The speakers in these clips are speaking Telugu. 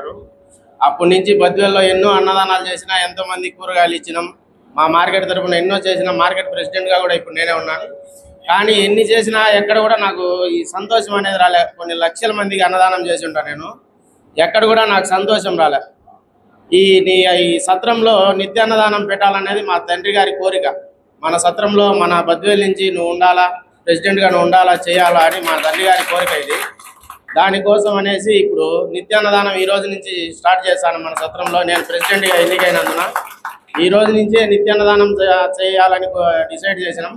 ఉన్నారు. అప్పటి నుంచి బద్వేల్లో ఎన్నో అన్నదానాలు చేసినా, ఎంతోమంది కూరగాయలు ఇచ్చినాం. మా మార్కెట్ తరఫున ఎన్నో చేసిన మార్కెట్ ప్రెసిడెంట్గా కూడా ఇప్పుడు నేనే ఉన్నాను. కానీ ఎన్ని చేసినా ఎక్కడ కూడా నాకు ఈ సంతోషం అనేది రాలే. కొన్ని లక్షల మందికి అన్నదానం చేసి ఉంటాను నేను, ఎక్కడ కూడా నాకు సంతోషం రాలే. ఈ సత్రంలో నిత్య అన్నదానం పెట్టాలనేది మా తండ్రి గారి కోరిక. మన సత్రంలో మన బద్వేల్ నుంచి నువ్వు ఉండాలా, ప్రెసిడెంట్గా నువ్వు ఉండాలా, చేయాలా అని మా తండ్రి గారి కోరిక ఇది. దానికోసం అనేసి ఇప్పుడు నిత్యాన్నదానం ఈ రోజు నుంచి స్టార్ట్ చేశాను మన సత్రంలో. నేను ప్రెసిడెంట్గా ఎన్నికైనందున ఈ రోజు నుంచే నిత్యాన్నదానం చేయాలని డిసైడ్ చేసినాం.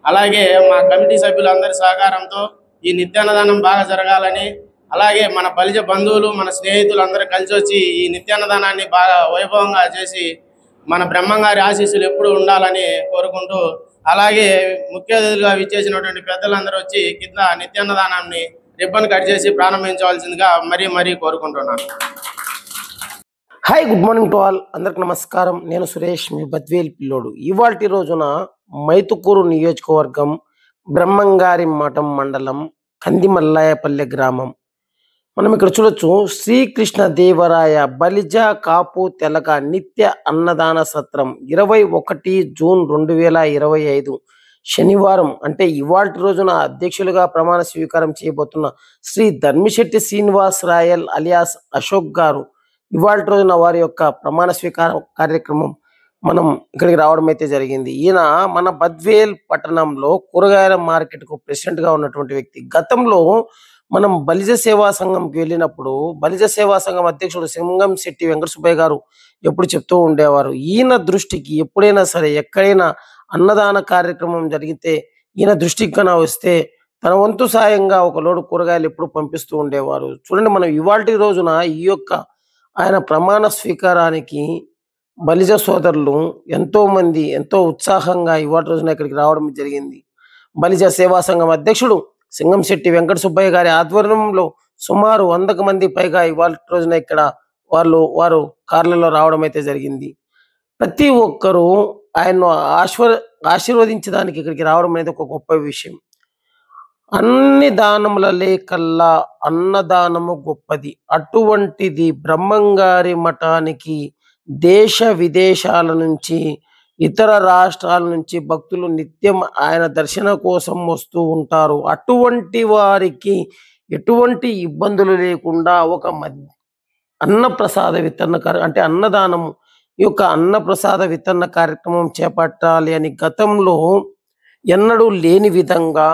అలాగే మా కమిటీ సభ్యులందరి సహకారంతో ఈ నిత్యాన్నదానం బాగా జరగాలని, అలాగే మన బలిజ బంధువులు, మన స్నేహితులు అందరూ కలిసి వచ్చి ఈ నిత్యాన్నదానాన్ని బాగా వైభవంగా చేసి మన బ్రహ్మంగారి ఆశీస్సులు ఎప్పుడు ఉండాలని కోరుకుంటూ, అలాగే ముఖ్య అతిథులుగా విచ్చేసినటువంటి పెద్దలందరూ వచ్చి కింద నిత్యాన్నదానాన్ని రిబ్బన్ కట్ చేసి ప్రారంభించవలసిందిగా మరీ కోరుకుంటున్నాను. Hi, good morning to all. అందరికి నమస్కారం. నేను సురేష్, మీ బద్వేల్ పిల్లోడు. ఇవాల్టి రోజున మైతుకూరు నియోజకవర్గం బ్రహ్మంగారి మఠం మండలం కందిమల్లాయపల్లె గ్రామం. మనం ఇక్కడ చూడొచ్చు, శ్రీకృష్ణ దేవరాయ బలిజ కాపు తెలగ నిత్య అన్నదాన సత్రం 21 జూన్ 2025 శనివారం, అంటే ఇవాల్టి రోజున అధ్యక్షులుగా ప్రమాణ స్వీకారం చేయబోతున్న శ్రీ ధర్మిశెట్టి శ్రీనివాస్ రాయల్ అలియాస్ అశోక్ గారు ఇవాల్టి రోజున వారి యొక్క ప్రమాణ స్వీకారం కార్యక్రమం మనం ఇక్కడికి రావడం అయితే జరిగింది. ఈయన మన బద్వేల్ పట్టణంలో కూరగాయల మార్కెట్కు ప్రెసిడెంట్గా ఉన్నటువంటి వ్యక్తి. గతంలో మనం బలిజ సేవా సంఘంకి వెళ్ళినప్పుడు బలిజ సేవా సంఘం అధ్యక్షుడు సింగంశెట్టి వెంకట సుబ్బయ్య గారు ఎప్పుడు చెప్తూ ఉండేవారు, ఈయన దృష్టికి ఎప్పుడైనా సరే ఎక్కడైనా అన్నదాన కార్యక్రమం జరిగితే ఈయన దృష్టికి కన్నా వస్తే తన వంతు సాయంగా ఒక లోడు కూరగాయలు ఎప్పుడు పంపిస్తూ ఉండేవారు. చూడండి, మనం ఇవాల్టి రోజున ఈ యొక్క ఆయన ప్రమాణ స్వీకారానికి బలిజ సోదరులు ఎంతో మంది ఎంతో ఉత్సాహంగా ఇవాటి రోజున ఇక్కడికి రావడం జరిగింది. బలిజ సేవా సంఘం అధ్యక్షుడు సింగంశెట్టి వెంకట సుబ్బయ్య గారి ఆధ్వర్యంలో సుమారు 100 మంది పైగా ఇవాళ రోజున ఇక్కడ వారు కార్లలో రావడం అయితే జరిగింది. ప్రతి ఒక్కరూ ఆయన్ను ఆశీర్వదించడానికి ఇక్కడికి రావడం అనేది ఒక గొప్ప విషయం. అన్ని దానములలే కల్లా అన్నదానము గొప్పది. అటువంటిది బ్రహ్మంగారి మఠానికి దేశ విదేశాల నుంచి, ఇతర రాష్ట్రాల నుంచి భక్తులు నిత్యం ఆయన దర్శన కోసం వస్తూ ఉంటారు. అటువంటి వారికి ఎటువంటి ఇబ్బందులు లేకుండా ఒక అన్నప్రసాద వితరణ అంటే అన్నదానము, ఈ యొక్క అన్నప్రసాద వితరణ కార్యక్రమం చేపట్టాలి అని గతంలో ఎన్నడూ లేని విధంగా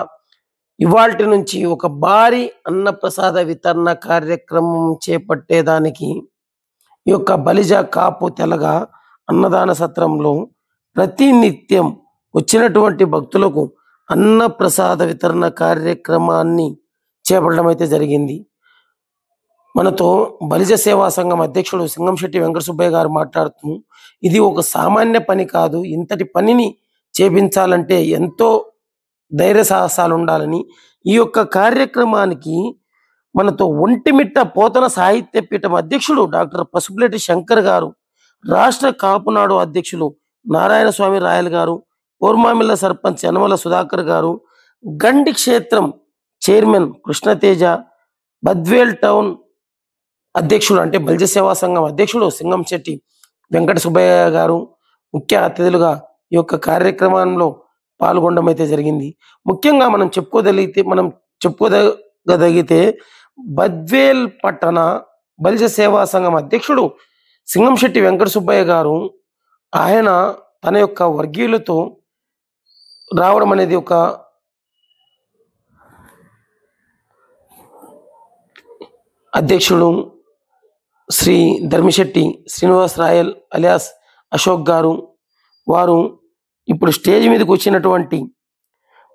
ఇవాల్టి నుంచి ఒక భారీ అన్నప్రసాద వితరణ కార్యక్రమం చేపట్టేదానికి ఈ యొక్క బలిజ కాపు తెలగ అన్నదాన సత్రంలో ప్రతినిత్యం వచ్చినటువంటి భక్తులకు అన్నప్రసాద వితరణ కార్యక్రమాన్ని చేపట్టడం అయితే జరిగింది. మనతో బలిజ సేవా సంఘం అధ్యక్షుడు సింగంశెట్టి వెంకట సుబ్బయ్య గారు మాట్లాడుతూ, ఇది ఒక సామాన్య పని కాదు, ఇంతటి పనిని చేపించాలంటే ఎంతో ధైర్య సాహసాలు ఉండాలని, ఈ యొక్క కార్యక్రమానికి మనతో ఒంటిమిట్ట పోతన సాహిత్య పీఠం అధ్యక్షుడు డాక్టర్ పసుపులేటి శంకర్ గారు, రాష్ట్ర కాపునాడు అధ్యక్షులు నారాయణ స్వామి రాయల్ గారు, పోర్మామిల్ల సర్పంచ్ యనమల సుధాకర్ గారు, గండి క్షేత్రం చైర్మన్ కృష్ణతేజ, బద్వేల్ టౌన్ అధ్యక్షుడు అంటే బలిజ సేవా సంఘం అధ్యక్షుడు సింగంశెట్టి వెంకట సుబ్బయ్య గారు ముఖ్య అతిథులుగా ఈ యొక్క కార్యక్రమంలో పాల్గొనడం అయితే జరిగింది. ముఖ్యంగా మనం చెప్పుకోదగితే బద్వేల్ పట్టణ బలిజ సేవా సంఘం అధ్యక్షుడు సింగంశెట్టి వెంకట సుబ్బయ్య గారు ఆయన తన యొక్క వర్గీయులతో రావడం అనేది ఒక అధ్యక్షుడు శ్రీ ధర్మిశెట్టి శ్రీనివాస్ రాయల్ అలియాస్ అశోక్ గారు, వారు ఇప్పుడు స్టేజ్ మీదకి వచ్చినటువంటి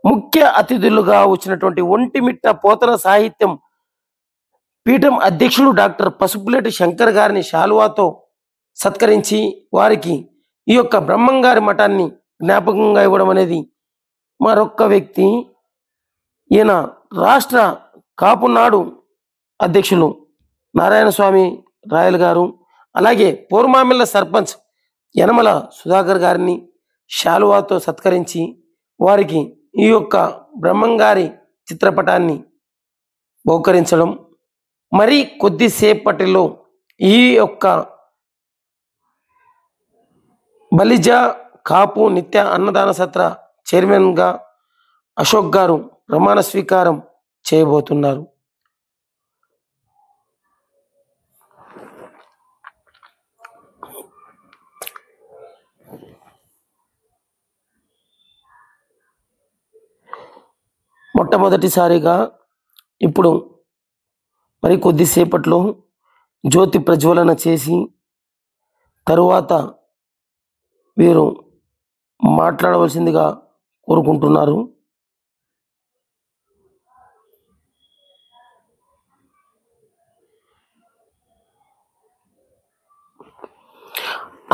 ముఖ్య అతిథులుగా వచ్చినటువంటి ఒంటిమిట్ట పోతన సాహిత్యం పీఠం అధ్యక్షుడు డాక్టర్ పసుపులేటి శంకర్ గారిని శాలువాతో సత్కరించి వారికి ఈ యొక్క బ్రహ్మంగారి మఠాన్ని జ్ఞాపకంగా ఇవ్వడం అనేది మరొక్క వ్యక్తి. ఈయన రాష్ట్ర కాపునాడు అధ్యక్షులు నారాయణ స్వామి రాయల్ గారు, అలాగే పోర్మామిల్ల సర్పంచ్ యనమల సుధాకర్ గారిని శాలువాతో సత్కరించి వారికి ఈ యొక్క బ్రహ్మంగారి చిత్రపటాన్ని బహుకరించడం, మరి కొద్దిసేపటిలో ఈ యొక్క బలిజ కాపు నిత్య అన్నదాన సత్ర చైర్మన్గా అశోక్ గారు ప్రమాణ స్వీకారం చేయబోతున్నారు. మొట్టమొదటిసారిగా ఇప్పుడు మరి కొద్దిసేపట్లో జ్యోతి ప్రజ్వలన చేసి తరువాత వీరు మాట్లాడవలసిందిగా కోరుకుంటున్నారు.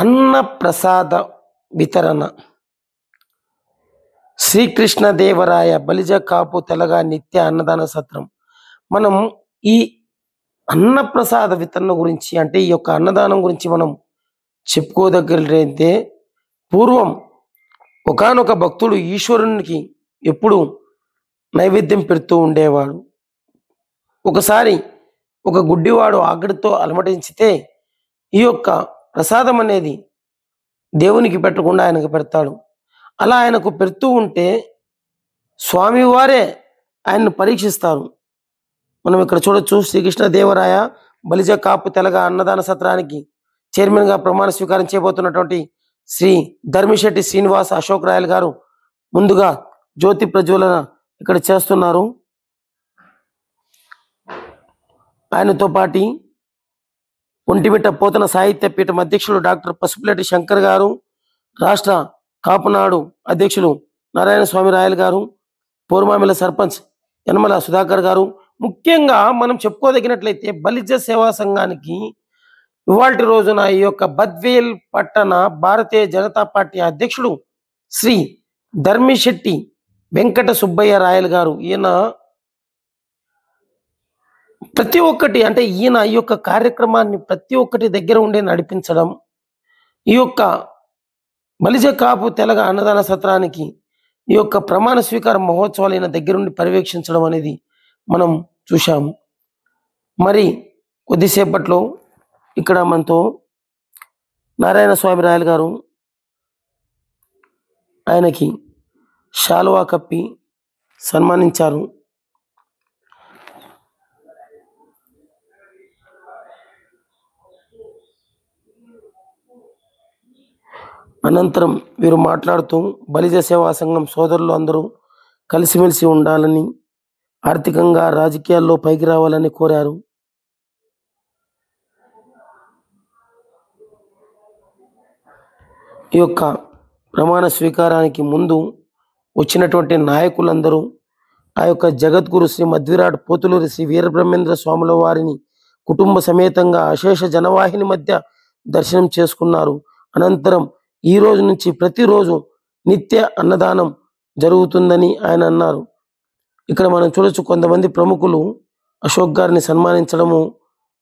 అన్న ప్రసాద వితరణ శ్రీకృష్ణదేవరాయ బలిజ కాపు తెలగ నిత్య అన్నదాన సత్రం. మనం ఈ అన్నప్రసాద వితరణ గురించి అంటే ఈ యొక్క అన్నదానం గురించి మనం చెప్పుకోదగ్గరైతే పూర్వం ఒకానొక భక్తుడు ఈశ్వరునికి ఎప్పుడు నైవేద్యం పెడుతూ ఉండేవాడు. ఒకసారి ఒక గుడ్డివాడు ఆకలితో అలమటించితే ఈ యొక్క ప్రసాదం అనేది దేవునికి పెట్టకుండా ఆయనకు పెడతాడు. అలా ఆయనకు పెడుతూ ఉంటే స్వామివారే ఆయన్ని పరీక్షిస్తారు. మనం ఇక్కడ చూడొచ్చు, శ్రీకృష్ణదేవరాయ బలిజ కాపు తెలగ అన్నదాన సత్రానికి చైర్మన్గా ప్రమాణ స్వీకారం చేయబోతున్నటువంటి శ్రీ ధర్మిశెట్టి శ్రీనివాస్ అశోక్ రాయల్ గారు ముందుగా జ్యోతి ప్రజ్వలన ఇక్కడ చేస్తున్నారు. ఆయనతో పాటి ఒంటిమిట్ట పోతన సాహిత్య పీఠం అధ్యక్షులు డాక్టర్ పసుపులేటి శంకర్ గారు, రాష్ట్ర కాపునాడు అధ్యక్షులు నారాయణ స్వామి రాయల్ గారు, పూర్మామిల సర్పంచ్ యనమల సుధాకర్ గారు, ముఖ్యంగా మనం చెప్పుకోదగినట్లయితే బలిజ సేవా సంఘానికి ఇవాల్టి రోజున ఈ యొక్క బద్వేల్ పట్టణ భారతీయ జనతా పార్టీ అధ్యక్షుడు శ్రీ ధర్మిశెట్టి వెంకట సుబ్బయ్య రాయల్ గారు. ఈయన ప్రతి ఒక్కటి అంటే ఈయన ఈ యొక్క కార్యక్రమాన్ని ప్రతి ఒక్కటి దగ్గర ఉండి నడిపించడం, ఈ యొక్క బలిజ కాపు తెలగ అన్నదాన సత్రానికి ఈ యొక్క ప్రమాణ స్వీకార మహోత్సవాలు ఈయన దగ్గరుండి పర్యవేక్షించడం అనేది మనం చూశాము. మరి కొద్దిసేపట్లో ఇక్కడ మనతో నారాయణ స్వామి రాయల్ గారు ఆయనకి శాలువా కప్పి సన్మానించారు. అనంతరం వీరు మాట్లాడుతూ బలిజ సేవా సంఘం సోదరులు అందరూ కలిసిమెలిసి ఉండాలని, ఆర్థికంగా రాజకీయాల్లో పైకి రావాలని కోరారు. ఈ యొక్క ప్రమాణ స్వీకారానికి ముందు వచ్చినటువంటి నాయకులందరూ ఆ యొక్క జగద్గురు శ్రీ మధ్విరాట్ పోతులూరి శ్రీ వీరబ్రహ్మేంద్ర స్వాముల వారిని కుటుంబ సమేతంగా అశేష జనవాహిని మధ్య దర్శనం చేసుకున్నారు. అనంతరం ఈ రోజు నుంచి ప్రతిరోజు నిత్య అన్నదానం జరుగుతుందని ఆయన అన్నారు. ఇక్కడ మనం చూడొచ్చు, కొంతమంది ప్రముఖులు అశోక్ గారిని సన్మానించడము,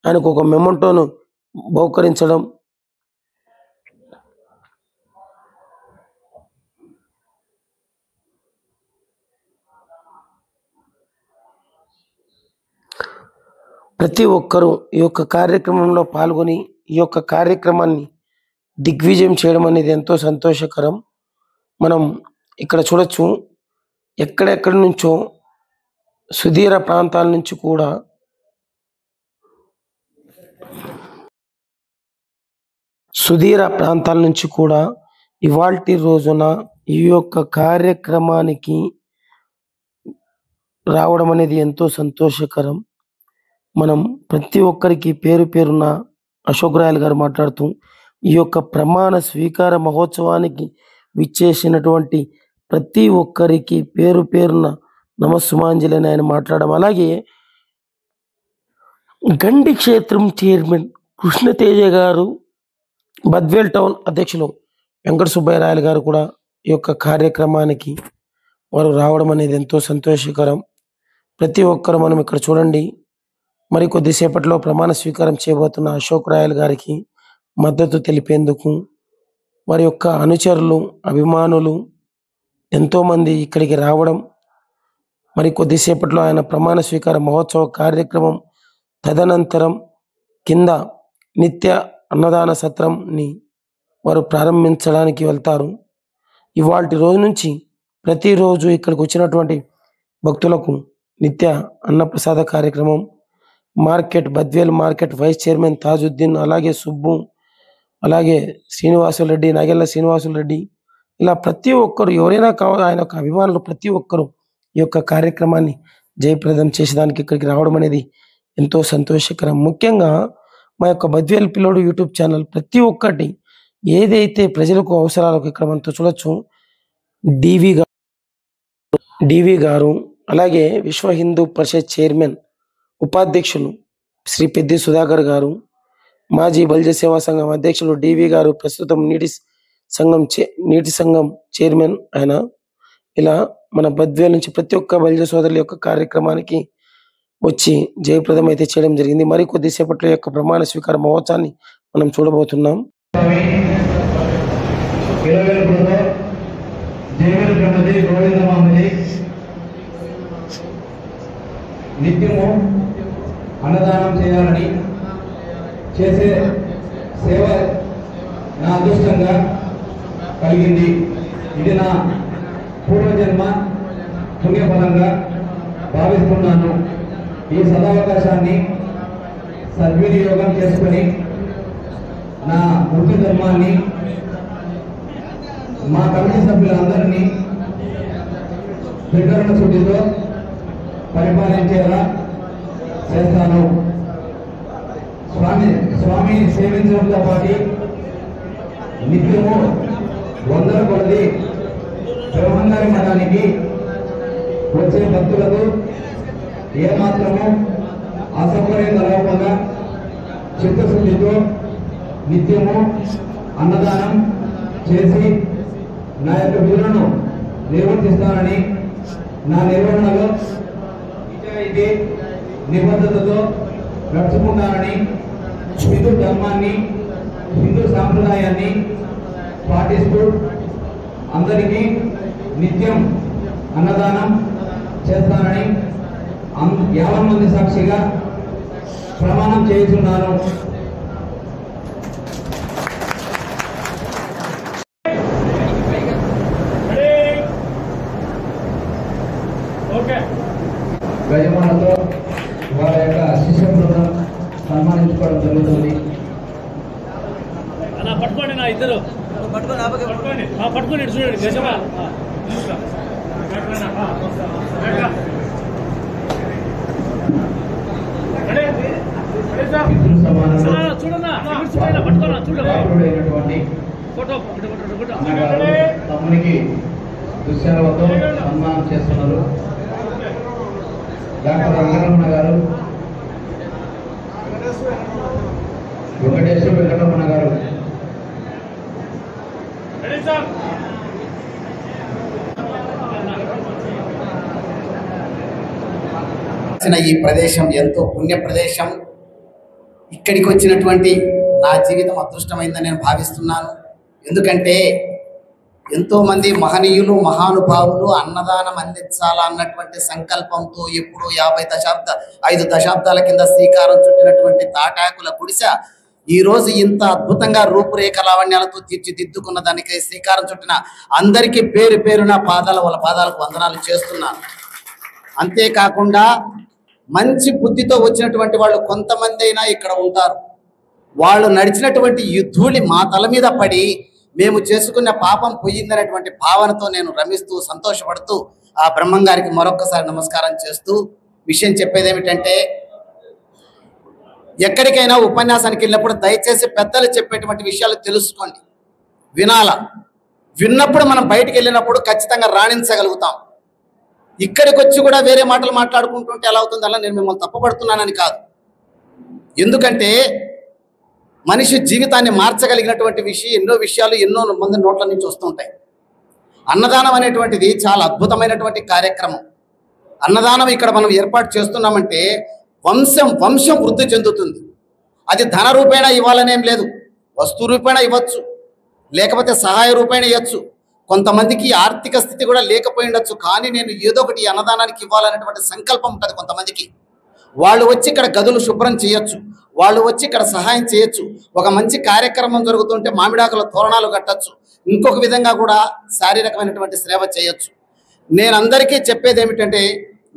ఆయనకు ఒక మెమంటోను బహుకరించడం. ప్రతి ఒక్కరూ ఈ యొక్క కార్యక్రమంలో పాల్గొని ఈ యొక్క కార్యక్రమాన్ని దిగ్విజయం చేయడం అనేది ఎంతో సంతోషకరం. మనం ఇక్కడ చూడొచ్చు, ఎక్కడెక్కడి నుంచో సుదూర ప్రాంతాల నుంచి కూడా ఇవాల్టి రోజున ఈ యొక్క కార్యక్రమానికి రావడం అనేది ఎంతో సంతోషకరం. మనం ప్రతి ఒక్కరికి పేరు పేరున అశోక్ రాయల్ గారు మాట్లాడుతూ ఈ యొక్క ప్రమాణ స్వీకార మహోత్సవానికి విచ్చేసినటువంటి ప్రతి ఒక్కరికి పేరు పేరున నమస్సుమాంజలి అని ఆయన మాట్లాడడం. అలాగే గండి క్షేత్రం చైర్మన్ కృష్ణతేజ గారు, బద్వేల్ టౌన్ అధ్యక్షులు వెంకట సుబ్బయ్య రాయల్ గారు కూడా ఈ యొక్క కార్యక్రమానికి వారు రావడం అనేది ఎంతో సంతోషకరం. ప్రతి ఒక్కరు మనం ఇక్కడ చూడండి, మరి కొద్దిసేపట్లో ప్రమాణ స్వీకారం చేయబోతున్న అశోక్ రాయల్ గారికి మద్దతు తెలిపేందుకు వారి యొక్క అనుచరులు, అభిమానులు ఎంతోమంది ఇక్కడికి రావడం, మరి కొద్దిసేపట్లో ఆయన ప్రమాణ స్వీకార మహోత్సవ కార్యక్రమం తదనంతరం కింద నిత్య అన్నదాన సత్రంని వారు ప్రారంభించడానికి వెళ్తారు. ఇవాల్టి రోజు నుంచి ప్రతిరోజు ఇక్కడికి వచ్చినటువంటి భక్తులకు నిత్య అన్నప్రసాద కార్యక్రమం, Badvel market vice chairman Tajuddin, అలాగే సుబ్బు, అలాగే శ్రీనివాసులరెడ్డి, నాగెల్ల శ్రీనివాసులరెడ్డి, ఇలా ప్రతి ఒక్కరు ఎవరైనా ఆయన యొక్క అభిమానులు ప్రతి ఒక్కరు ఈ యొక్క కార్యక్రమాన్ని జయప్రదం చేసేదానికి ఇక్కడికి రావడం అనేది ఎంతో సంతోషకరం. ముఖ్యంగా మా యొక్క బద్వేల్ పిల్లోడు యూట్యూబ్ ఛానల్ ప్రతి ఒక్కటి ఏదైతే ప్రజలకు అవసరాలకు ఇక్కడ మనతో చూడొచ్చు. డివి గారు, అలాగే విశ్వ హిందూ పరిషత్ చైర్మన్ ఉపాధ్యక్షులు శ్రీ పెద్ది సుధాకర్ గారు, మాజీ బల్జ సేవా సంఘం అధ్యక్షులు డివి గారు, ప్రస్తుతం నీటి సంఘం చైర్మన్ ఆయన. ఇలా మన బద్వేల్ నుంచి ప్రతి ఒక్క బల్జ సోదరుల యొక్క కార్యక్రమానికి వచ్చి జయప్రదం అయితే చేయడం జరిగింది. మరి కొద్దిసేపట్లో యొక్క ప్రమాణ స్వీకార మహోత్సవాన్ని మనం చూడబోతున్నాం. నిత్యము అన్నదానం చేయాలని చేసే సేవ నా అదృష్టంగా కలిగింది. ఇది నా పూర్వజన్మ పుణ్యఫలంగా భావిస్తున్నాను. ఈ సదావకాశాన్ని సద్వినియోగం చేసుకుని నా వృత్తి ధర్మాన్ని మా కమిటీ సభ్యులందరినీ త్రికరణ శుద్ధితో పరిపాలించేలా చేస్తాను. స్వామి సేవించడంతో పాటు నిత్యము వందల కొలది బ్రహ్మంగారి మఠానికి వచ్చే భక్తులకు ఏమాత్రము అసౌకర్యం కలగకుండా చిత్తశుద్ధితో నిత్యము అన్నదానం చేసి నా యొక్క విధులను నిర్వర్తిస్తానని, నా నిర్వహణలో నిజాయితీ నిబద్ధతతో నడుచుకుంటానని, హిందూ ధర్మాన్ని హిందూ సాంప్రదాయాన్ని పాటిస్తూ అందరికీ నిత్యం అన్నదానం చేస్తానని 50 మంది సాక్షిగా ప్రమాణం చేస్తున్నాను. గజమానతో వారి యొక్క శిష్య బృందం సన్మానించుకోవడం జరుగుతుంది. పట్టుకోండి నా ఇద్దరు పట్టుకోండి చూడండి గజమా చూడైనటువంటి అన్నగారు తమ్మునికి దుశ్శాలతో సన్మానం చేస్తున్నారు. డాక్టర్ వెంకటరమణ గారు, వెంకటరమణ గారు ఈ ప్రదేశం ఎంతో పుణ్య ప్రదేశం. ఇక్కడికి వచ్చినటువంటి నా జీవితం అదృష్టమైందని నేను భావిస్తున్నాను. ఎందుకంటే ఎంతోమంది మహనీయులు మహానుభావులు అన్నదానం అందించాలా అన్నటువంటి సంకల్పంతో ఎప్పుడు 5 దశాబ్దాల కింద శ్రీకారం చుట్టినటువంటి తాటాకుల గుడిసె ఈరోజు ఇంత అద్భుతంగా రూపురేఖ లావణ్యాలతో తీర్చిదిద్దుకున్న దానికి శ్రీకారం చుట్టిన అందరికీ పేరు పేరున వాళ్ళ పాదాలకు వందనాలు చేస్తున్నాను. అంతేకాకుండా మంచి బుద్ధితో వచ్చినటువంటి వాళ్ళు కొంతమంది అయినా ఇక్కడ ఉంటారు. వాళ్ళు నడిచినటువంటి యుద్ధుని మా తల మీద పడి మేము చేసుకున్న పాపం పోయిందనేటువంటి భావనతో నేను రమిస్తూ సంతోషపడుతూ ఆ బ్రహ్మంగారికి మరొక్కసారి నమస్కారం చేస్తూ విషయం చెప్పేది ఏమిటంటే, ఎక్కడికైనా ఉపన్యాసానికి వెళ్ళినప్పుడు దయచేసి పెద్దలు చెప్పేటువంటి విషయాలు తెలుసుకోండి, విన్నప్పుడు మనం బయటికి వెళ్ళినప్పుడు ఖచ్చితంగా రాణించగలుగుతాం. ఇక్కడికి వచ్చి కూడా వేరే మాటలు మాట్లాడుకుంటుంటే ఎలా అవుతుంది? అలా నేను మిమ్మల్ని తప్పుపడుతున్నానని కాదు. ఎందుకంటే మనిషి జీవితాన్ని మార్చగలిగినటువంటి ఎన్నో విషయాలు ఎన్నో మంది నోట్ల నుంచి వస్తుంటాయి. అన్నదానం అనేటువంటిది చాలా అద్భుతమైనటువంటి కార్యక్రమం. అన్నదానం ఇక్కడ మనం ఏర్పాటు చేస్తున్నామంటే వంశం వృద్ధి చెందుతుంది. అది ధన రూపేణ ఇవ్వాలనేం లేదు, వస్తు రూపేణ ఇవ్వచ్చు, లేకపోతే సహాయ రూపేణ ఇవ్వచ్చు. కొంతమందికి ఆర్థిక స్థితి కూడా లేకపోయి ఉండొచ్చు, కానీ నేను ఏదో ఒకటి అన్నదానానికి ఇవ్వాలనేటువంటి సంకల్పం ఉంటుంది కొంతమందికి. వాళ్ళు వచ్చి ఇక్కడ గదులు శుభ్రం చేయొచ్చు, వాళ్ళు వచ్చి ఇక్కడ సహాయం చేయొచ్చు. ఒక మంచి కార్యక్రమం జరుగుతుంటే మామిడాకుల తోరణాలు కట్టచ్చు. ఇంకొక విధంగా కూడా శారీరకమైనటువంటి సేవ చేయొచ్చు. నేను అందరికీ చెప్పేది ఏమిటంటే,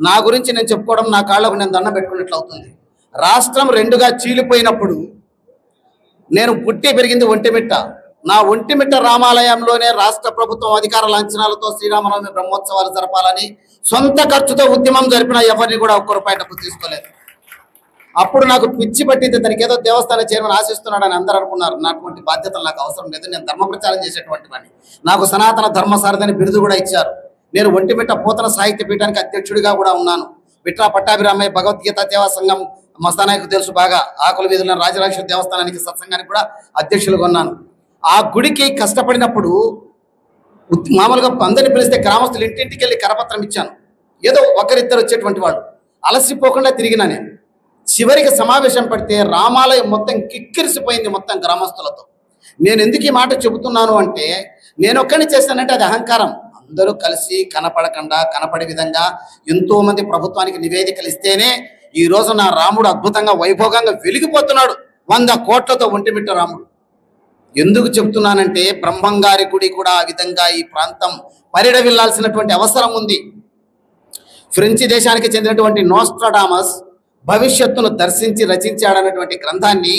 నా గురించి నేను చెప్పుకోవడం నా కాళ్ళకు నేను దండం పెట్టుకున్నట్లు అవుతుంది. రాష్ట్రం రెండుగా చీలిపోయినప్పుడు నేను పుట్టి పెరిగింది ఒంటిమిట్ట. నా ఒంటిమిట్ట రామాలయంలోనే రాష్ట్ర ప్రభుత్వం అధికార లాంఛనాలతో శ్రీరామనవమి బ్రహ్మోత్సవాలు జరపాలని సొంత ఖర్చుతో ఉద్యమం జరిపిన ఎవరిని కూడా ఒక్క రూపాయి డబ్బు తీసుకోలేదు. అప్పుడు నాకు పిచ్చి పట్టింది, తనకి ఏదో దేవస్థాన చైర్మన్ ఆశిస్తున్నాడని అందరూ అనుకున్నారు. నాటువంటి బాధ్యతలు నాకు అవసరం లేదు, నేను ధర్మ ప్రచారం చేసేటువంటి వాడిని. నాకు సనాతన ధర్మసారథి అని బిరుదు కూడా ఇచ్చారు. నేను ఒంటిమిట్ట పోతన సాహిత్య పీఠానికి అధ్యక్షుడిగా కూడా ఉన్నాను. పిట్రా పట్టాభిరామయ్య భగవద్గీత దేవా సంఘం మస్తానాయకు తెలుసు బాగా. ఆకుల వీధుల రాజరాజేశ్వర దేవస్థానానికి సత్సంగానికి కూడా అధ్యక్షులుగా ఉన్నాను. ఆ గుడికి కష్టపడినప్పుడు మామూలుగా అందరిని పిలిస్తే గ్రామస్తులు ఇంటింటికి వెళ్ళి కరపత్రం ఇచ్చాను. ఏదో ఒకరిద్దరు వచ్చేటువంటి వాళ్ళు, అలసిపోకుండా తిరిగినా నేను. చివరికి సమావేశం పడితే రామాలయం మొత్తం కిక్కిరిసిపోయింది మొత్తం గ్రామస్తులతో. నేను ఎందుకు ఈ మాట చెబుతున్నాను అంటే, నేను ఒక్కడిని చేస్తానంటే అది అహంకారం. అందరూ కలిసి కనపడకుండా కనపడే విధంగా ఎంతో మంది ప్రభుత్వానికి నివేదికలు ఇస్తేనే ఈ రోజు నా రాముడు అద్భుతంగా వైభోగంగా వెలిగిపోతున్నాడు. 100 కోట్లతో ఒంటిమిట్ట రాముడు. ఎందుకు చెప్తున్నానంటే, బ్రహ్మంగారి గుడి కూడా ఆ విధంగా ఈ ప్రాంతం పరిడవిల్లాల్సినటువంటి అవసరం ఉంది. ఫ్రెంచ్ దేశానికి చెందినటువంటి నోస్ట్రాడామస్ భవిష్యత్తును దర్శించి రచించాడన్నటువంటి గ్రంథాన్ని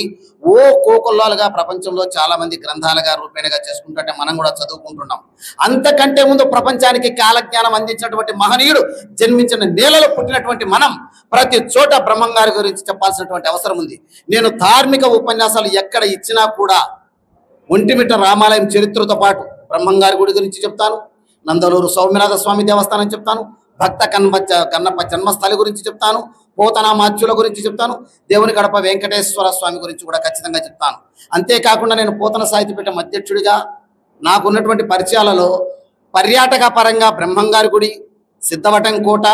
ఓ కోకొల్లాలుగా ప్రపంచంలో చాలా మంది గ్రంథాలుగా రూపేణగా చేసుకుంటుంటే మనం కూడా చదువుకుంటున్నాం. అంతకంటే ముందు ప్రపంచానికి కాలజ్ఞానం అందించినటువంటి మహనీయుడు జన్మించిన నేలలో పుట్టినటువంటి మనం ప్రతి చోట బ్రహ్మంగారి గురించి చెప్పాల్సినటువంటి అవసరం ఉంది. నేను ధార్మిక ఉపన్యాసాలు ఎక్కడ ఇచ్చినా కూడా ఒంటిమిట్ట రామాలయం చరిత్రతో పాటు బ్రహ్మంగారి గుడి గురించి చెప్తాను, నందలూరు సౌమ్యనాథ స్వామి దేవస్థానం చెప్తాను, భక్త కన్నప్ప జన్మస్థలి గురించి చెప్తాను, పోతనామాచ్యుల గురించి చెప్తాను, దేవుని గడప వెంకటేశ్వర స్వామి గురించి కూడా ఖచ్చితంగా చెప్తాను. అంతేకాకుండా నేను పోతన సాహిత్యపీఠం అధ్యక్షుడిగా నాకున్నటువంటి పరిచయాలలో పర్యాటక పరంగా బ్రహ్మంగారి గుడి, సిద్ధవటం కోట,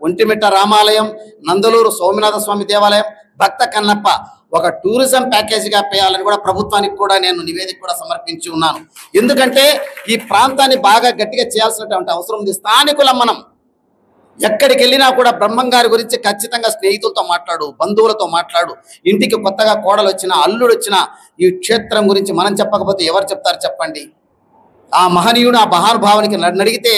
ఒంటిమిట్ట రామాలయం, నందలూరు సోమనాథ స్వామి దేవాలయం, భక్త కన్నప్ప ఒక టూరిజం ప్యాకేజీగా పేయాలని కూడా ప్రభుత్వానికి కూడా నేను నివేదిక కూడా సమర్పించి ఉన్నాను. ఎందుకంటే ఈ ప్రాంతాన్ని బాగా గట్టిగా చేయాల్సినటువంటి అవసరం ఉంది. స్థానికులం మనం. ఎక్కడికి వెళ్ళినా కూడా బ్రహ్మంగారి గురించి ఖచ్చితంగా స్నేహితులతో మాట్లాడు, బంధువులతో మాట్లాడు. ఇంటికి కొత్తగా కోడలు వచ్చినా, అల్లుడు వచ్చినా ఈ క్షేత్రం గురించి మనం చెప్పకపోతే ఎవరు చెప్తారు చెప్పండి? ఆ మహనీయుడు, ఆ మహానుభావునికి నడిగితే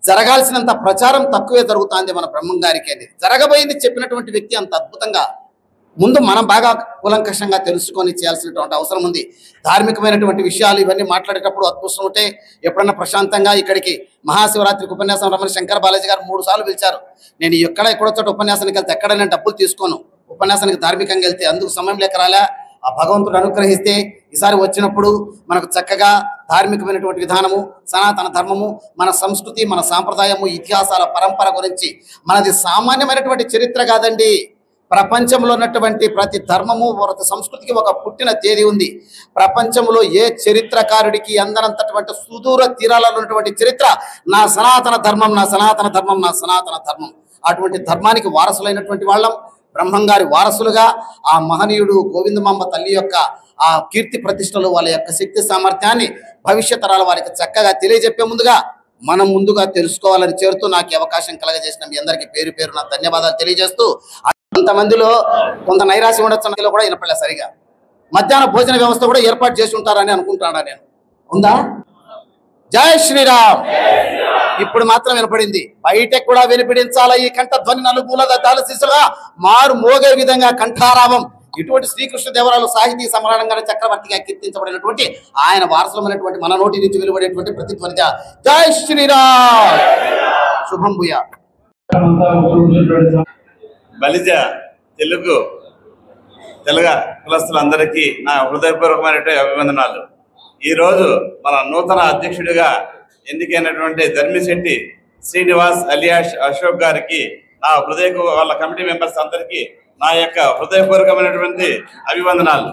జరగాల్సినంత ప్రచారం తక్కువే జరుగుతుంది మన బ్రహ్మంగారికి. అనేది జరగబోయింది చెప్పినటువంటి వ్యక్తి అంత అద్భుతంగా ముందు మనం బాగా కూలంకషంగా తెలుసుకొని చేయాల్సినటువంటి అవసరం ఉంది. ధార్మికమైనటువంటి విషయాలు ఇవన్నీ మాట్లాడేటప్పుడు అద్భుతం ఉంటే ఎప్పుడన్నా ప్రశాంతంగా ఇక్కడికి మహాశివరాత్రికి ఉపన్యాసం రమణ శంకర్ బాలాజీ గారు 3 సార్లు పిలిచారు. నేను ఎక్కడో చోట ఉపన్యాసానికి వెళ్తే ఎక్కడ నేను డబ్బులు తీసుకోను. ఉపన్యాసానికి ధార్మికంగా వెళ్తే అందుకు సమయం లేక రాలే. ఆ భగవంతుడు అనుగ్రహిస్తే ఈసారి వచ్చినప్పుడు మనకు చక్కగా ధార్మికమైనటువంటి విధానము, సనాతన ధర్మము, మన సంస్కృతి, మన సాంప్రదాయము, ఇతిహాసాల పరంపర గురించి. మనది సామాన్యమైనటువంటి చరిత్ర కాదండి. ప్రపంచంలో ఉన్నటువంటి ప్రతి ధర్మము, ప్రతి సంస్కృతికి ఒక పుట్టిన తేదీ ఉంది. ప్రపంచంలో ఏ చరిత్రకారుడికి అందనంతటువంటి సుదూర తీరాలలో ఉన్నటువంటి చరిత్ర నా సనాతన ధర్మం, నా సనాతన ధర్మం, నా సనాతన ధర్మం. అటువంటి ధర్మానికి వారసులైనటువంటి వాళ్ళం. బ్రహ్మంగారి వారసులుగా ఆ మహనీయుడు గోవిందమాంబ తల్లి యొక్క ఆ కీర్తి ప్రతిష్టలు, వాళ్ళ యొక్క శక్తి సామర్థ్యాన్ని భవిష్యత్ తరాల వారికి చక్కగా తెలియజెప్పే ముందుగా మనం ముందుగా తెలుసుకోవాలని చేరుతూ నాకు అవకాశం కలగజేసిన మీ అందరికీ పేరు పేరు నా ధన్యవాదాలు తెలియజేస్తూ, కొంతమందిలో కొంత నైరాశ్యం ఉండొచ్చు కూడా వినపడలే సరిగా. మధ్యాహ్న భోజన వ్యవస్థ కూడా ఏర్పాటు చేసి ఉంటారని అనుకుంటాడా నేను? ఉందా? జై శ్రీరామ్. ఇప్పుడు మాత్రం వినపడింది, బయటకు కూడా వినిపించాలా ఈ కంఠ ధ్వని నలుమూల దాలశిశుగా మారు మోగే విధంగా కంఠారావం. ఇటువంటి శ్రీకృష్ణదేవరాయలు సాహితీ సమానంగా చక్రవర్తిగా కీర్తించబడినటువంటి ఆయన వారసులమైనటువంటి మన నోటి నుంచి వెలువడేటువంటి ప్రతిధ్వనిగా జై శ్రీరామ్. శుభం భూయా. బలిజ తెలుగు కులస్తులందరికీ నా హృదయపూర్వకమైనటువంటి అభివందనాలు. ఈరోజు మన నూతన అధ్యక్షుడిగా ఎన్నికైనటువంటి ధర్మిశెట్టి శ్రీనివాస్ అలియాష్ అశోక్ గారికి నా వాళ్ళ కమిటీ మెంబర్స్ అందరికీ నా యొక్క హృదయపూర్వకమైనటువంటి అభివందనాలు.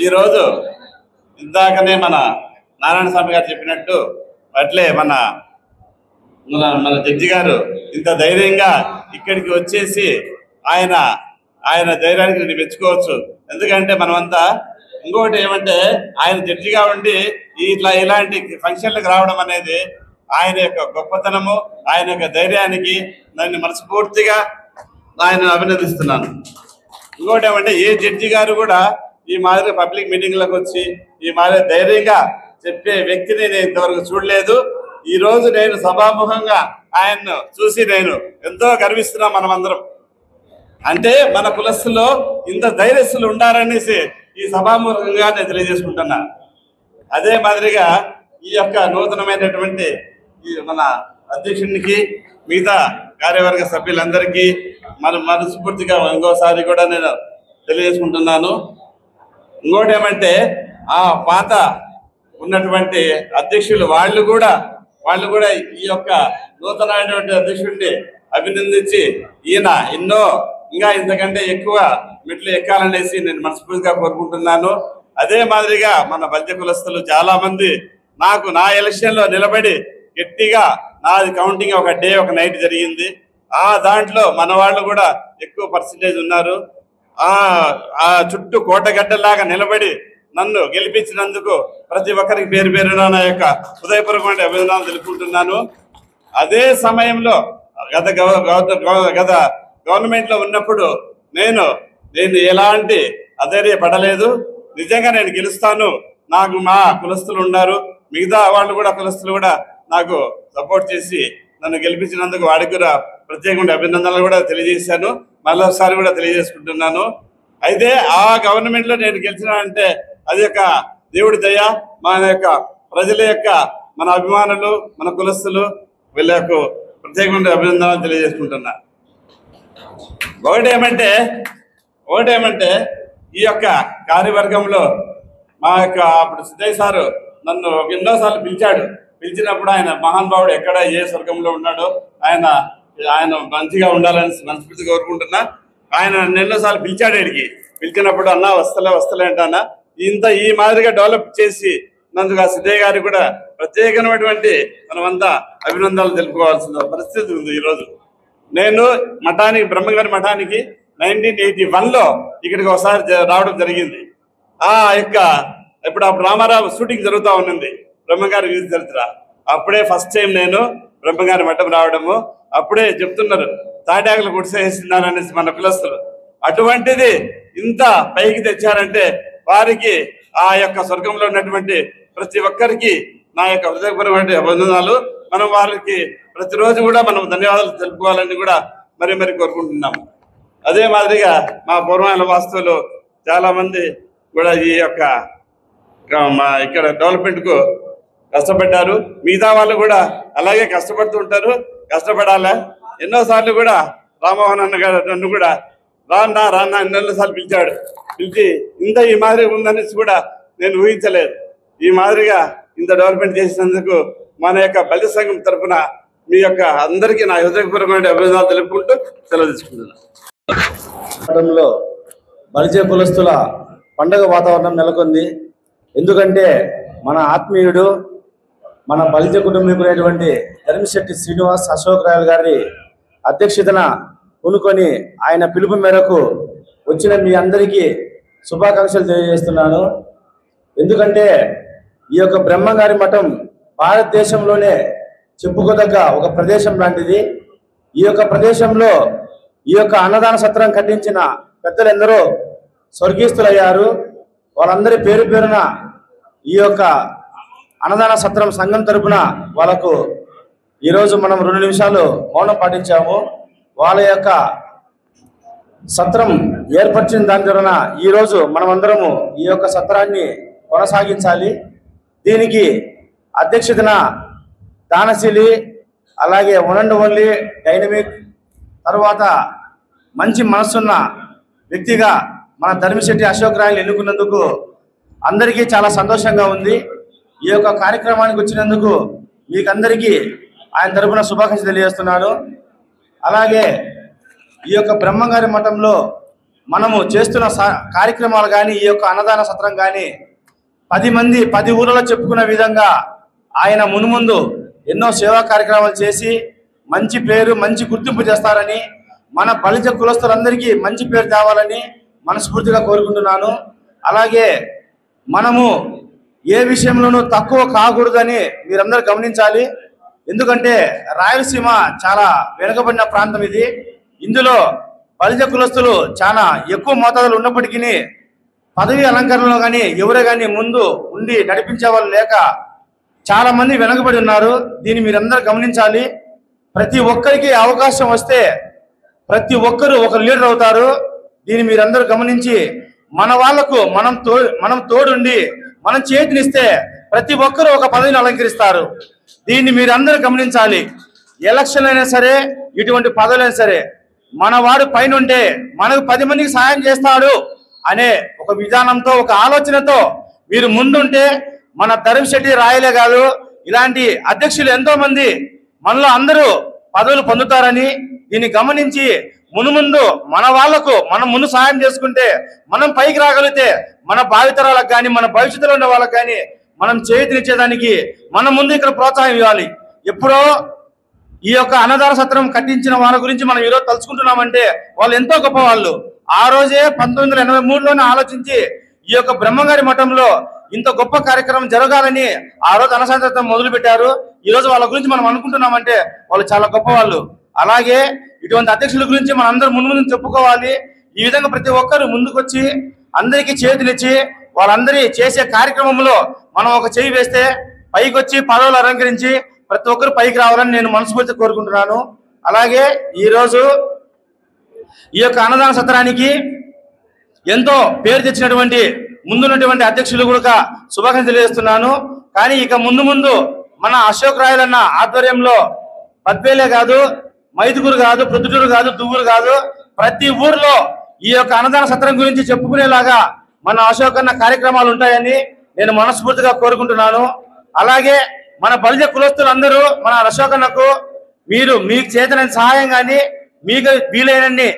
ఈరోజు ఇందాకనే మన నారాయణ స్వామి గారు చెప్పినట్టు అట్లే మన జడ్జి గారు ఇంత ధైర్యంగా ఇక్కడికి వచ్చేసి ఆయన ధైర్యానికి నేను మెచ్చుకోవచ్చు. ఎందుకంటే మనమంతా ఇంకొకటి ఏమంటే ఆయన జడ్జిగా ఉండి ఇలాంటి ఫంక్షన్లకు రావడం అనేది ఆయన యొక్క గొప్పతనము, ఆయన యొక్క ధైర్యానికి నన్ను మనస్ఫూర్తిగా ఆయన అభినందిస్తున్నాను. ఇంకోటి ఏమంటే ఏ జడ్జి గారు కూడా ఈ మాదిరి పబ్లిక్ మీటింగ్లకు వచ్చి ఈ మాదిరి ధైర్యంగా చెప్పే వ్యక్తిని నేను ఇంతవరకు చూడలేదు. ఈ రోజు నేను సభాముఖంగా ఆయన్ను చూసి నేను ఎంతో గర్విస్తున్నా. మనమందరం అంటే మన కులస్తులో ఇంత ధైర్యస్తులు ఉండాలనేసి ఈ సభాముఖంగా నేను తెలియజేసుకుంటున్నా. అదే మాదిరిగా ఈ యొక్క నూతనమైనటువంటి ఈ మన అధ్యక్షునికి మిగతా కార్యవర్గ సభ్యులందరికీ మనస్ఫూర్తిగా ఇంకోసారి కూడా నేను తెలియజేసుకుంటున్నాను. ఇంకోటి ఏమంటే ఆ పాత ఉన్నటువంటి అధ్యక్షులు వాళ్ళు కూడా ఈ యొక్క నూతనమైనటువంటి అధ్యక్షుడిని అభినందించి ఈయన ఎన్నో ఇంకా ఇంతకంటే ఎక్కువ మెట్లు ఎక్కాలనేసి నేను మనస్ఫూర్తిగా కోరుకుంటున్నాను. అదే మాదిరిగా మన బల్జ కులస్తులు చాలా మంది నాకు నా ఎలక్షన్ లో నిలబడి గట్టిగా నాది కౌంటింగ్ ఒక డే ఒక నైట్ జరిగింది. ఆ దాంట్లో మన వాళ్ళు కూడా ఎక్కువ పర్సంటేజ్ ఉన్నారు. ఆ చుట్టూ కోటగడ్డలాగా నిలబడి నన్ను గెలిపించినందుకు ప్రతి ఒక్కరికి పేరు పేరున నా యొక్క హృదయపూర్వకమైన అభినందనలు తెలుపుకుంటున్నాను. అదే సమయంలో గత గవర్నమెంట్ లో ఉన్నప్పుడు నేను ఎలాంటి అధైర్యపడలేదు. నిజంగా నేను గెలుస్తాను, నాకు మా కులస్తులు ఉన్నారు, మిగతా వాళ్ళు కూడా కులస్తులు కూడా నాకు సపోర్ట్ చేసి నన్ను గెలిపించినందుకు వాడికి కూడా ప్రత్యేకమైన అభినందనలు కూడా తెలియజేశాను. మళ్ళొకసారి కూడా తెలియజేసుకుంటున్నాను. అయితే ఆ గవర్నమెంట్ లో నేను గెలిచిన అంటే అది యొక్క దేవుడి దయ, మన యొక్క ప్రజల యొక్క మన అభిమానులు మన కులస్తులు వీళ్ళకు ప్రత్యేకమైన అభినందనలు తెలియజేసుకుంటున్నా. ఒకటేమంటే ఈ యొక్క కార్యవర్గంలో మా యొక్క అప్పుడు సిద్ధయ్య సారు నన్ను ఎన్నోసార్లు పిలిచినప్పుడు ఆయన మహానుభావుడు ఎక్కడ ఏ స్వర్గంలో ఉన్నాడో ఆయన మంచిగా ఉండాలని మనస్ఫూర్తిగా కోరుకుంటున్నా. ఆయన ఎన్నోసార్లు పిలిచాడు. ఇక్కడికి పిలిచినప్పుడు అన్న వస్తలే అంటానా ఇంత ఈ మాదిరిగా డెవలప్ చేసి నందుకు ఆ సిద్ధయ్య గారికి కూడా ప్రత్యేకమైనటువంటి మనమంతా అభినందనలు తెలుపుకోవాల్సిన పరిస్థితి ఉంది. ఈరోజు నేను బ్రహ్మంగారి మఠానికి 1981లో ఇక్కడికి ఒకసారి రావడం జరిగింది. ఇప్పుడు రామారావు షూటింగ్ జరుగుతూ ఉన్నింది బ్రహ్మంగారి వీధి చరిత్ర. అప్పుడే ఫస్ట్ టైం నేను బ్రహ్మంగారి మఠం రావడము. అప్పుడే చెప్తున్నారు తాటాకులు గుడిసేస్తున్నారు అనేసి మన కులస్తులు. అటువంటిది ఇంత పైకి తెచ్చారంటే వారికి ఆ యొక్క స్వర్గంలో ఉన్నటువంటి ప్రతి ఒక్కరికి నా యొక్క హృదయపూర్వకమైన అభినందనలు. మనం వారికి ప్రతిరోజు కూడా మనం ధన్యవాదాలు తెలుపుకోవాలని కూడా మరి కోరుకుంటున్నాము. అదే మాదిరిగా మా పూర్వాల వాస్తువులు చాలా మంది కూడా ఈ యొక్క మా ఇక్కడ డెవలప్మెంట్ కు కష్టపడ్డారు. మిగతా వాళ్ళు కూడా అలాగే కష్టపడుతూ ఉంటారు, కష్టపడాలా. ఎన్నోసార్లు కూడా రామ్మోహన్ అన్న గారు నన్ను కూడా రాన్నా ఎన్నోసార్లు పిలిచి ఇంత ఈ మాదిరిగా ఉందనేసి కూడా నేను ఊహించలేదు. ఈ మాదిరిగా ఇంత డెవలప్మెంట్ చేసినందుకు మన యొక్క బలిత సంఘం తరఫున మీ యొక్క అందరికీ నా హృదయపూర్వకమైన అభినందనలు తెలుపుకుంటూ సెలవు తీసుకుంటున్నాను. బలిజ కులస్తుల పండగ వాతావరణం నెలకొంది. ఎందుకంటే మన ఆత్మీయుడు మన బలిజ కుటుంబీకులైనటువంటి ధర్మిశెట్టి శ్రీనివాస్ అశోక్ రాయల్ గారి అధ్యక్షతన కొనుక్కొని ఆయన పిలుపు మేరకు వచ్చిన మీ అందరికీ శుభాకాంక్షలు తెలియజేస్తున్నాను. ఎందుకంటే ఈ యొక్క బ్రహ్మంగారి మఠం భారతదేశంలోనే చెప్పుకోదగ్గ ఒక ప్రదేశం లాంటిది. ఈ యొక్క ప్రదేశంలో ఈ యొక్క అన్నదాన సత్రం కట్టించిన పెద్దలందరూ స్వర్గీస్తులయ్యారు. వాళ్ళందరి పేరు పేరున ఈ యొక్క అన్నదాన సత్రం సంఘం తరపున వాళ్ళకు ఈరోజు మనం 2 నిమిషాలు మౌనం పాటించాము. వాళ్ళ యొక్క సత్రం ఏర్పరిచిన దాని ద్వారా ఈరోజు మనమందరము ఈ యొక్క సత్రాన్ని కొనసాగించాలి. దీనికి అధ్యక్షతన దానశీలి, అలాగే ఓన్లీ డైనమిక్, తర్వాత మంచి మనసున్న వ్యక్తిగా మన ధర్మిశెట్టి అశోక్ రాయల్ ఎన్నుకున్నందుకు అందరికీ చాలా సంతోషంగా ఉంది. ఈ యొక్క కార్యక్రమానికి వచ్చినందుకు మీకందరికీ ఆయన తరపున శుభాకాంక్షలు తెలియజేస్తున్నాను. అలాగే ఈ యొక్క బ్రహ్మంగారి మఠంలో మనము చేస్తున్న కార్యక్రమాలు కానీ ఈ యొక్క అన్నదాన సత్రం కానీ 10 మంది 10 ఊర్లలో చెప్పుకునే విధంగా ఆయన మున్ముందు ఎన్నో సేవా కార్యక్రమాలు చేసి మంచి పేరు మంచి గుర్తింపు చేస్తారని, మన బలిజ కులస్తులందరికీ మంచి పేరు తేవాలని మనస్ఫూర్తిగా కోరుకుంటున్నాను. అలాగే మనము ఏ విషయంలోనూ తక్కువ కాకూడదని మీరందరూ గమనించాలి. ఎందుకంటే రాయలసీమ చాలా వెనుకబడిన ప్రాంతం ఇది. ఇందులో బలిజ కులస్తులు చాలా ఎక్కువ మోతాదులు ఉన్నప్పటికీ పదవి అలంకరణలో కానీ ఎవరే కానీ ముందు ఉండి నడిపించే వాళ్ళు లేక చాలా మంది వెనకబడి ఉన్నారు. దీన్ని మీరందరూ గమనించాలి. ప్రతి ఒక్కరికి అవకాశం వస్తే ప్రతి ఒక్కరు ఒక లీడర్ అవుతారు. దీన్ని మీరందరూ గమనించి మన వాళ్లకు మనం తోడుండి మనం చేతినిస్తే ప్రతి ఒక్కరూ ఒక పదవిని అలంకరిస్తారు. దీన్ని మీరందరూ గమనించాలి. ఎలక్షన్ అయినా సరే, ఇటువంటి పదవులైనా సరే, మన వాడు పైన ఉంటే మనకు 10 మందికి సాయం చేస్తాడు అనే ఒక విధానంతో, ఒక ఆలోచనతో మీరు ముందుంటే మన ధర్మశెట్టి రాయలే కాదు, ఇలాంటి అధ్యక్షులు ఎంతో మంది మనలో అందరూ పదవులు పొందుతారని దీన్ని గమనించి మునుముందు మన వాళ్లకు మనం ముందు సాయం చేసుకుంటే మనం పైకి రాగలిగితే మన భావితరాలకు కానీ మన భవిష్యత్తులో ఉన్న వాళ్ళకి కానీ మనం చేతినిచ్చేదానికి మనం ముందు ఇక్కడ ప్రోత్సాహం ఇవ్వాలి. ఎప్పుడో ఈ యొక్క అన్నదాన సత్రం కట్టించిన వాళ్ళ గురించి మనం ఈరోజు తలుచుకుంటున్నామంటే వాళ్ళు ఎంతో గొప్ప వాళ్ళు. ఆ రోజే 1983లోనే ఆలోచించి ఈ యొక్క బ్రహ్మంగారి మఠంలో ఇంత గొప్ప కార్యక్రమం జరగాలని ఆ రోజు అన్నదాన సత్రం మొదలు పెట్టారు. ఈ రోజు వాళ్ళ గురించి మనం అనుకుంటున్నామంటే వాళ్ళు చాలా గొప్ప వాళ్ళు. అలాగే ఇటువంటి అధ్యక్షుల గురించి మనం అందరూ ముందు చెప్పుకోవాలి. ఈ విధంగా ప్రతి ఒక్కరు ముందుకొచ్చి అందరికీ చేతులిచ్చి వాళ్ళందరి చేసే కార్యక్రమంలో మనం ఒక చేయి వేస్తే పైకి వచ్చి పదవులు అలంకరించి ప్రతి ఒక్కరు పైకి రావాలని నేను మనస్ఫూర్తిగా కోరుకుంటున్నాను. అలాగే ఈరోజు ఈ యొక్క అన్నదాన సత్రానికి ఎంతో పేరు తెచ్చినటువంటి ముందున్నటువంటి అధ్యక్షులు కూడా శుభాకాంక్షలు తెలియజేస్తున్నాను. కానీ ఇక ముందు మన అశోక్ రాయలన్న ఆధ్వర్యంలో బద్వేలే కాదు, మైదుగురు కాదు, ప్రొద్దుటూరు కాదు, దువ్వూరు కాదు, ప్రతి ఊర్లో ఈ యొక్క అన్నదాన సత్రం గురించి చెప్పుకునేలాగా మన అశోక్ అన్న కార్యక్రమాలు ఉంటాయని నేను మనస్ఫూర్తిగా కోరుకుంటున్నాను. అలాగే మన బలిజ కులస్తులందరూ మన అశోక్ అన్నకు మీకు చేతనైన సహాయం కానీ మీకు వీలైనన్ని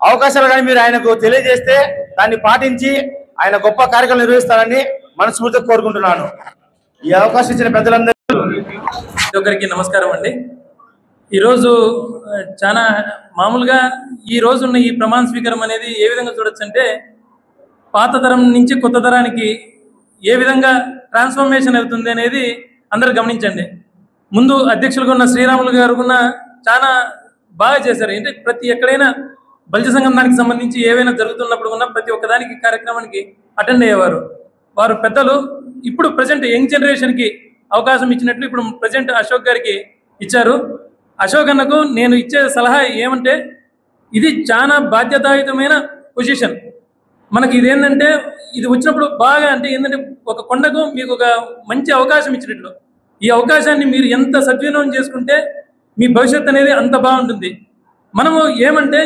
అవకాశాలు కానీ మీరు ఆయనకు తెలియజేస్తే దాన్ని పాటించి ఆయన గొప్ప కార్యక్రమం నిర్వహిస్తారని మనస్ఫూర్తిగా కోరుకుంటున్నాను. ఈ అవకాశం ఇచ్చిన పెద్దలందరికీ నమస్కారం అండి. ఈరోజు చాలా మామూలుగా ఈ రోజున్న ఈ ప్రమాణ స్వీకారం అనేది ఏ విధంగా చూడొచ్చు అంటే, పాత తరం నుంచి కొత్త తరానికి ఏ విధంగా ట్రాన్స్ఫర్మేషన్ అవుతుంది అనేది అందరూ గమనించండి. ముందు అధ్యక్షులుగా ఉన్న శ్రీరాములు గారు కూడా చాలా బాగా చేశారు. అంటే ప్రతి ఎక్కడైనా బలిజ సంఘం దానికి సంబంధించి ఏవైనా జరుగుతున్నప్పుడు కూడా ప్రతి ఒక్కదానికి కార్యక్రమానికి అటెండ్ అయ్యేవారు. వారు పెద్దలు ఇప్పుడు ప్రజెంట్ యంగ్ జనరేషన్కి అవకాశం ఇచ్చినట్లు ఇప్పుడు ప్రజెంట్ అశోక్ గారికి ఇచ్చారు. అశోక్ అన్నకు నేను ఇచ్చే సలహా ఏమంటే, ఇది చాలా బాధ్యతాయుతమైన పొజిషన్. మనకి ఇదేంటంటే ఇది వచ్చినప్పుడు బాగా అంటే ఏంటంటే ఒక కొండకు మీకు ఒక మంచి అవకాశం ఇచ్చినట్లు. ఈ అవకాశాన్ని మీరు ఎంత సద్వినియోగం చేసుకుంటే మీ భవిష్యత్తు అనేది అంత బాగుంటుంది. మనము ఏమంటే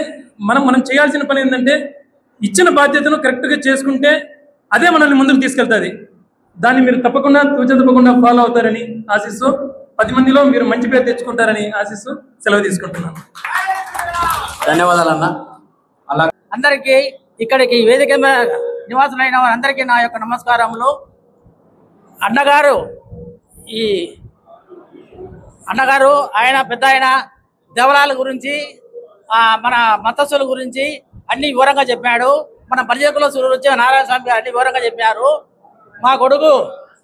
మనం చేయాల్సిన పని ఏంటంటే ఇచ్చిన బాధ్యతను కరెక్ట్గా చేసుకుంటే అదే మనల్ని ముందుకు తీసుకెళ్తుంది. దాన్ని మీరు తప్పకుండా తప్పకుండా ఫాలో అవుతారని ఆశిస్తూ 10 మందిలో మీరు మంచి పేరు తెచ్చుకుంటారని ఆశిస్తూ సెలవు తీసుకుంటున్నాను. ధన్యవాదాలన్న. అలా అందరికీ ఇక్కడికి వేదిక నివాసులైన వారందరికీ నా యొక్క నమస్కారములు. అన్నగారు ఆయన పెద్ద ఆయన దేవాలయాల గురించి మన మతస్థుల గురించి అన్ని వివరంగా చెప్పాడు. మన బలిజ కులస్తుల గురించి నారాయణ స్వామి అన్ని వివరంగా చెప్పారు. మా కొడుకు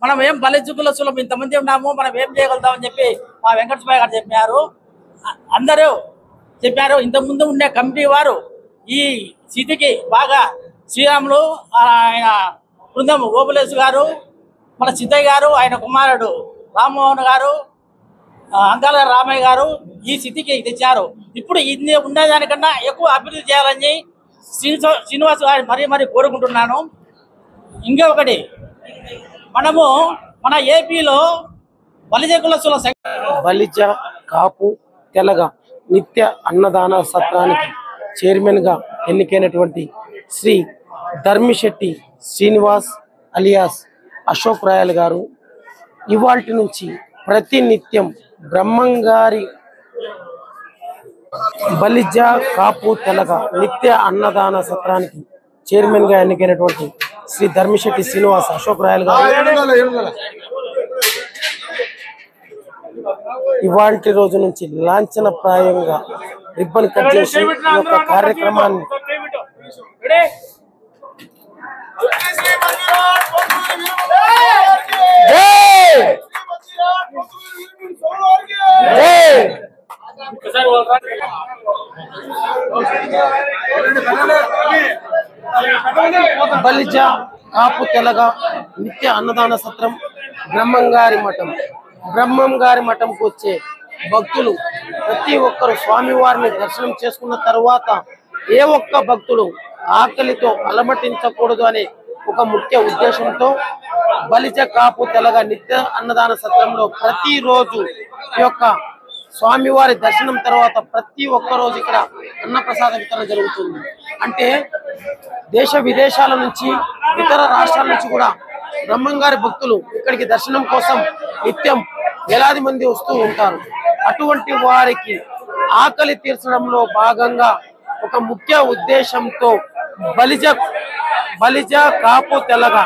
మనం ఏం బలిజ కులస్తులం ఇంతమంది ఉన్నాము, మనం ఏం చేయగలుగుతామని చెప్పి మా వెంకటస్వామి గారు చెప్పారు. అందరూ చెప్పారు. ఇంతకుముందు ఉండే కమిటీ వారు ఈ స్థితికి బాగా శ్రీరాములు, ఆయన బృందం గోపులేశ్ గారు, మన సిద్ధయ్య గారు, ఆయన కుమారుడు రామ్మోహన్ గారు, అంకాల రామయ్య గారు ఈ స్థితికి తెచ్చారు. ఇప్పుడు ఇది ఉండేదానికన్నా ఎక్కువ అభివృద్ధి చేయాలని శ్రీనివాస్ గారు మరీ కోరుకుంటున్నాను. ఇంకొకటి, మనము మన ఏపీలో బలిజ కులస్తుల బలిజ కాపు తెలగ నిత్య అన్నదాన సత్రానికి చైర్మన్గా ఎన్నికైనటువంటి శ్రీ ధర్మిశెట్టి శ్రీనివాస్ అలియాస్ అశోక్ రాయల్ గారు ఇవాల్టి నుంచి ప్రతి నిత్యం బ్రహ్మంగారి బలిజ కాపు తెలగ నిత్య అన్నదాన సత్రానికి చైర్మన్గా ఎన్నికైనటువంటి శ్రీ ధర్మిశెట్టి శ్రీనివాస్ అశోక్ రాయల్ గారు ఇవాల్టి రోజు నుంచి లాంఛనప్రాయంగా రిబ్బన్ కట్ చేసి ఈ యొక్క కార్యక్రమాన్ని బలిజ కాపు తెలగ నిత్య అన్నదాన సత్రం బ్రహ్మంగారి మఠంకు వచ్చే భక్తులు ప్రతి ఒక్కరు స్వామివారిని దర్శనం చేసుకున్న తర్వాత ఏ ఒక్క భక్తుడు ఆకలితో అలమటించకూడదు అనే ఒక ముఖ్య ఉద్దేశంతో బలిజ కాపు తెలగ నిత్య అన్నదాన సత్రంలో ప్రతిరోజు ఈ యొక్క స్వామివారి దర్శనం తర్వాత ప్రతి ఒక్క రోజు ఇక్కడ అన్నప్రసాద వితరణ జరుగుతుంది. అంటే దేశ విదేశాల నుంచి ఇతర రాష్ట్రాల నుంచి కూడా బ్రహ్మంగారి భక్తులు ఇక్కడికి దర్శనం కోసం నిత్యం వేలాది మంది వస్తూ ఉంటారు. అటువంటి వారికి ఆకలి తీర్చడంలో భాగంగా ఒక ముఖ్య ఉద్దేశంతో బలిజ కాపు తెలగ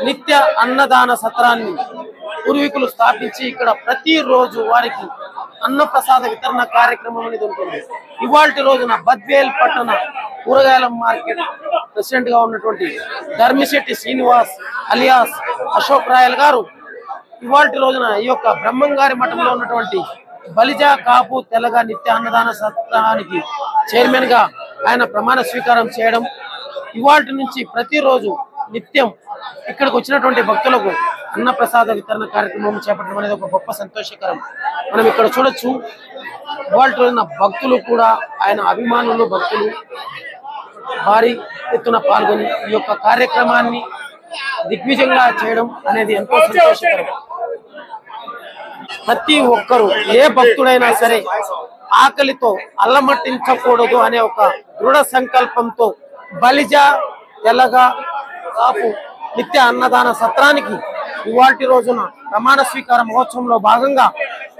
నిత్య అన్నదాన సత్రాన్ని పూర్వీకులు స్థాపించి ఇక్కడ ప్రతిరోజు వారికి అన్నప్రసాద వితరణ కార్యక్రమం అనేది ఉంటుంది. ఇవాల్టి రోజున బద్వేల్ పట్టణ కూరగాయల మార్కెట్ ప్రెసిడెంట్ గా ఉన్నటువంటి ధర్మిశెట్టి శ్రీనివాస్ అలియాస్ అశోక్ రాయల్ గారు ఇవాల్టి రోజున ఈ యొక్క బ్రహ్మంగారి మఠంలో ఉన్నటువంటి బలిజ కాపు తెలగ నిత్య అన్నదాన సత్రానికి చైర్మన్ గా ఆయన ప్రమాణ స్వీకారం చేయడం, ఇవాల్టి నుంచి ప్రతిరోజు నిత్యం ఇక్కడికి వచ్చినటువంటి భక్తులకు అన్నప్రసాద వితరణ కార్యక్రమం చేపట్టడం అనేది ఒక గొప్ప సంతోషకరం. మనం ఇక్కడ చూడొచ్చు ఇవాల్టి రోజున భక్తులు కూడా ఆయన అభిమానులు భక్తులు భారీ ఎత్తున పాల్గొని ఈ యొక్క కార్యక్రమాన్ని దిగ్విజయంగా చేయడం అనేది ఎంతో సంతోషకరం. ప్రతి ఒక్కరూ ఏ భక్తుడైనా సరే ఆకలితో అల్లమట్టించకూడదు అనే ఒక దృఢ సంకల్పంతో బలిజ తెలగ కాపు నిత్య అన్నదాన సత్రానికి ఇవాల్టి రోజున ప్రమాణ స్వీకార మహోత్సవంలో భాగంగా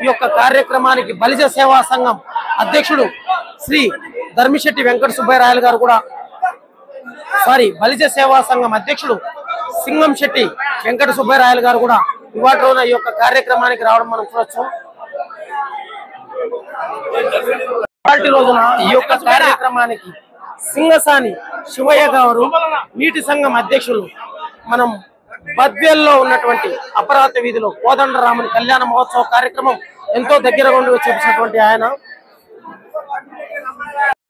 ఈ యొక్క కార్యక్రమానికి బలిజ సేవా సంఘం అధ్యక్షుడు శ్రీ ధర్మిశెట్టి వెంకట సుబ్బరాయలు గారు కూడా బలిజ సేవా సంఘం అధ్యక్షుడు సింగంశెట్టి వెంకట సుబ్బరాయలు గారు కూడా ఇవాటి రోజున ఈ యొక్క కార్యక్రమానికి రావడం మనం చూడొచ్చు. ఇవాటి రోజున ఈ యొక్క కార్యక్రమానికి సింగసాని శివయ్య గారు నీటి సంఘం అధ్యక్షులు మనం బద్వేల్లో ఉన్నటువంటి అపరాధ వీధిలో కోదండరాముని కళ్యాణ మహోత్సవ కార్యక్రమం ఎంతో దగ్గరగా ఉండి చేసినటువంటి ఆయన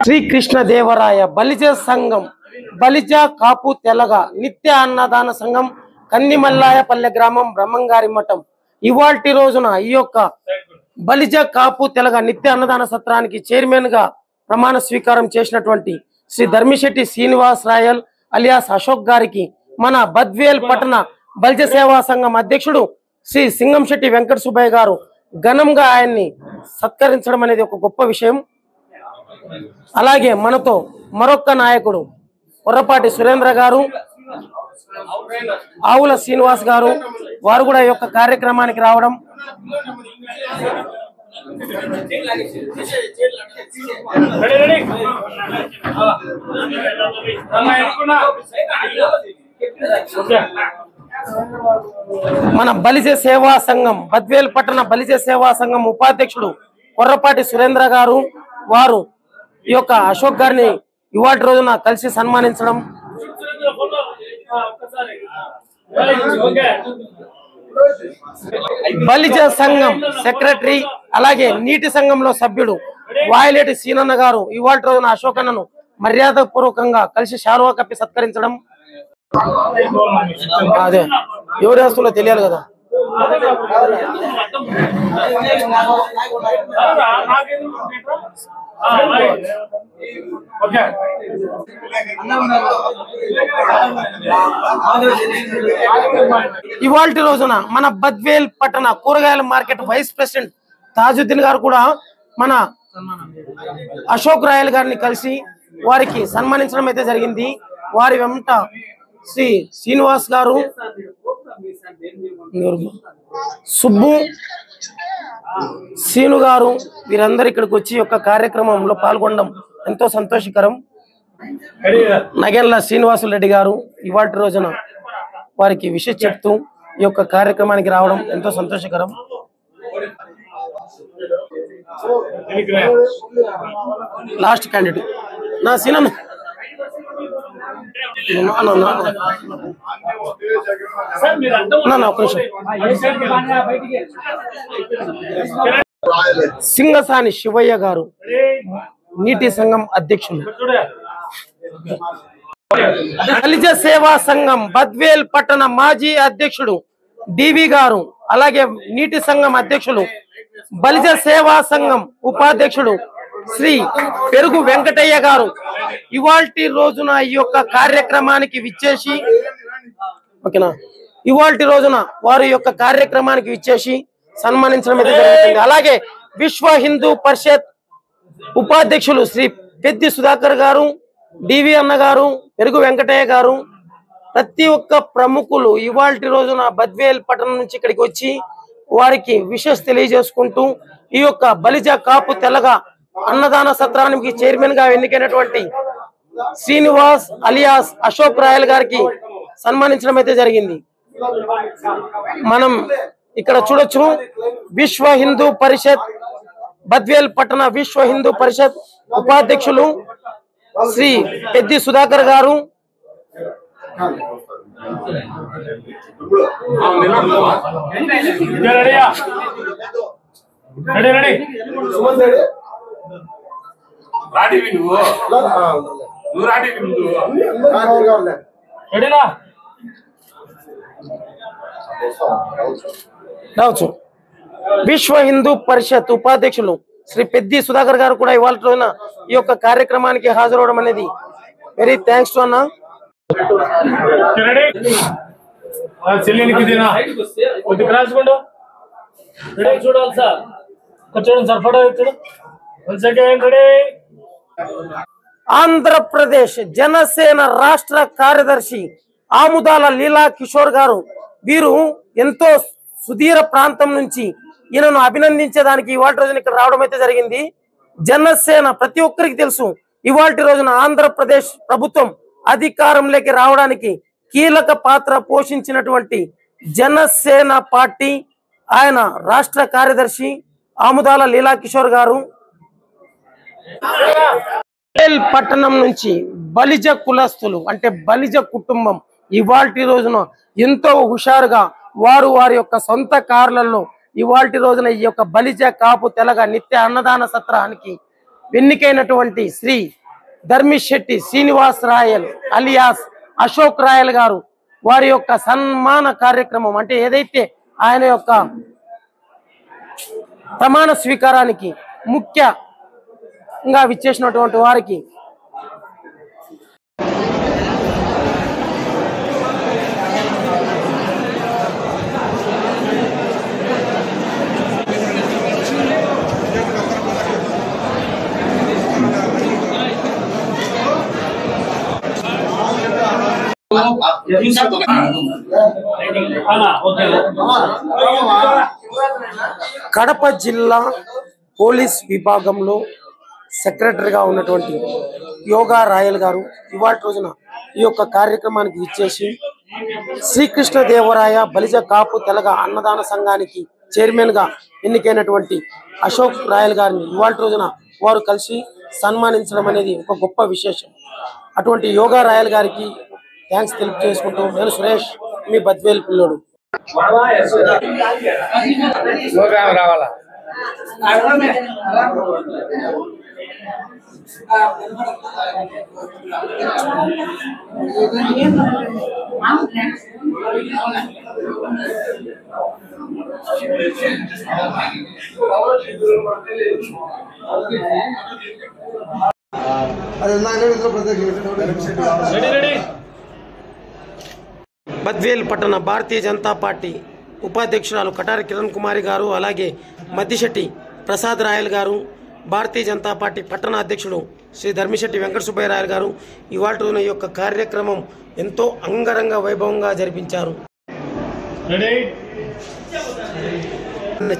శ్రీకృష్ణ దేవరాయ బలిజ సంఘం బలిజ కాపు తెలగ నిత్య అన్నదాన సంఘం కందిమల్లాయపల్లె గ్రామం బ్రహ్మంగారి మఠం ఇవాల్టి రోజున ఈ యొక్క బలిజ కాపు తెలగ నిత్య అన్నదాన సత్రానికి చైర్మన్ గా ప్రమాణ స్వీకారం చేసినటువంటి శ్రీ ధర్మిశెట్టి శ్రీనివాస్ రాయల్ అలియాస్ అశోక్ గారికి మన బద్వేల్ పట్టణ బలిజ సేవా సంఘం అధ్యక్షుడు శ్రీ సింగంశెట్టి వెంకట సుబ్బయ్య గారు ఘనంగా ఆయన్ని సత్కరించడం అనేది ఒక గొప్ప విషయం. అలాగే మనతో మరొక్క నాయకుడు కొర్రపాటి సురేంద్ర గారు, ఆవుల శ్రీనివాస్ గారు, వారు కూడా ఈ యొక్క కార్యక్రమానికి రావడం మన బలిజ సేవా సంఘం బద్వేల్ పట్టణ బలిజ సేవా సంఘం ఉపాధ్యక్షుడు కొర్రపాటి సురేంద్ర గారు వారు ఈ యొక్క అశోక్ గారిని ఇవాటి రోజున కలిసి సన్మానించడం, బలిజ సంఘం సెక్రటరీ అలాగే నీటి సంఘంలో సభ్యుడు వాయిలేటి సీనన్న గారు ఇవాటి రోజున అశోక్ అన్నను మర్యాద పూర్వకంగా కలిసి శాలువా కప్పి సత్కరించడం. అదే ఎవరి వస్తువులో తెలియాలి కదా. ఇవాల్టి రోజున మన బద్వేల్ పట్టణ కూరగాయల మార్కెట్ వైస్ ప్రెసిడెంట్ తాజుద్దీన్ గారు కూడా మన అశోక్ రాయల్ గారిని కలిసి వారికి సన్మానించడం అయితే జరిగింది. వారి వెంట శ్రీ శ్రీనివాస్ గారు, సుబ్బు, సీను గారు వీరందరూ ఇక్కడికి వచ్చి యొక్క కార్యక్రమంలో పాల్గొనడం ఎంతో సంతోషకరం. నగెల్ల శ్రీనివాసులు రెడ్డి గారు ఇవాటి రోజున వారికి విషయం చెప్తూ ఈ యొక్క కార్యక్రమానికి రావడం ఎంతో సంతోషకరం. లాస్ట్ క్యాండిడేట్ నా సీనన్న ఒక్క నిమిషం. సింగసాని శివయ్య గారు నీటి సంఘం అధ్యక్షులు. బలిజ సేవా సంఘం బద్వేల్ పట్టణ మాజీ అధ్యక్షుడు డివి గారు, అలాగే నీటి సంఘం అధ్యక్షులు, బలిజ సేవా సంఘం ఉపాధ్యక్షుడు శ్రీ పెరుగు వెంకటయ్య గారు ఇవాల్టి రోజున ఈ యొక్క కార్యక్రమానికి విచ్చేసి వారి యొక్క కార్యక్రమానికి విచ్చేసి సన్మానించడం అయితే జరుగుతుంది. అలాగే విశ్వ హిందూ పరిషత్ ఉపాధ్యక్షులు శ్రీ పెద్ది సుధాకర్ గారు, డివి అన్న గారు, పెరుగు వెంకటయ్య గారు, ప్రతి ఒక్క ప్రముఖులు ఇవాల్టి రోజున బద్వేల్ పట్టణం నుంచి ఇక్కడికి వచ్చి వారికి విషెస్ తెలియజేసుకుంటూ ఈ యొక్క బలిజ కాపు తెలగ అన్నదాన సత్రానికి చైర్మన్ గా ఎన్నికైనటువంటి శ్రీనివాస్ అలియాస్ అశోక్ రాయల్ గారికి సన్మానించడం అయితే జరిగింది. మనం ఇక్కడ చూడొచ్చు విశ్వ హిందూ పరిషత్ బద్వేల్ పట్టణ విశ్వ హిందూ పరిషత్ ఉపాధ్యక్షులు శ్రీ పెద్ది సుధాకర్ గారు, విశ్వ హిందూ పరిషత్ ఉపాధ్యక్షులు శ్రీ పెద్ది సుధాకర్ గారు కూడా ఇవాళ రోజున ఈ యొక్క కార్యక్రమానికి హాజరవడం అనేది వెరీ థ్యాంక్స్ టు అన్న. చూడాలి సార్, చూడండి సార్, ఫోటో చూడు. ఆంధ్రప్రదేశ్ జనసేన రాష్ట్ర కార్యదర్శి ఆముదాల లీలా కిషోర్ గారు, వీరు ఎంతో సుదీర ప్రాంతం నుంచి ఈయనను అభినందించేదానికి ఇవాళ రోజున ఇక్కడ రావడం అయితే జరిగింది. జనసేన ప్రతి ఒక్కరికి తెలుసు, ఇవాళ రోజున ఆంధ్రప్రదేశ్ ప్రభుత్వం అధికారంలోకి రావడానికి కీలక పాత్ర పోషించినటువంటి జనసేన పార్టీ ఆయన రాష్ట్ర కార్యదర్శి ఆముదాల లీలా కిషోర్ గారు పట్టణం నుంచి బలిజ కులస్తులు అంటే బలిజ కుటుంబం ఇవాల్టి రోజున ఎంతో హుషారుగా వారి యొక్క సొంత కార్లలో ఇవాల్టి రోజున ఈ యొక్క బలిజ కాపు తెలగ నిత్య అన్నదాన సత్రానికి ఎన్నికైనటువంటి శ్రీ ధర్మిశెట్టి శ్రీనివాస్ రాయల్ అలియాస్ అశోక్ రాయల్ గారు వారి యొక్క సన్మాన కార్యక్రమం అంటే ఏదైతే ఆయన యొక్క ప్రమాణ స్వీకారానికి ముఖ్యంగా విచ్చేసినటువంటి వారికి కడప జిల్లా పోలీస్ విభాగంలో సెక్రటరీగా ఉన్నటువంటి యోగా రాయల్ గారు ఇవాళ రోజున ఈ యొక్క కార్యక్రమానికి విచ్చేసి శ్రీకృష్ణదేవరాయ బలిజ కాపు తెలగ అన్నదాన సంఘానికి చైర్మన్ గా ఎన్నికైనటువంటి అశోక్ రాయల్ గారిని ఇవాళ రోజున వారు కలిసి సన్మానించడం అనేది ఒక గొప్ప విశేషం. అటువంటి యోగా రాయల్ గారికి థ్యాంక్స్ తెలియజేసుకుంటూ నేను సురేష్, మీ బద్వేల్ పిల్లోడు. బద్వేల్ పట్టణ భారతీయ జనతా పార్టీ ఉపాధ్యక్షురాలు కటారి కిరణ్ కుమారి గారు, అలాగే మద్దిశెట్టి ప్రసాద్ రాయల్ గారు, భారతీయ జనతా పార్టీ పట్టణ అధ్యక్షుడు శ్రీ ధర్మిశెట్టి వెంకట సుబ్బయ్య రాయల్ గారు ఇవాళ రోజున ఈ యొక్క కార్యక్రమం ఎంతో అంగరంగ వైభవంగా జరిపించారు.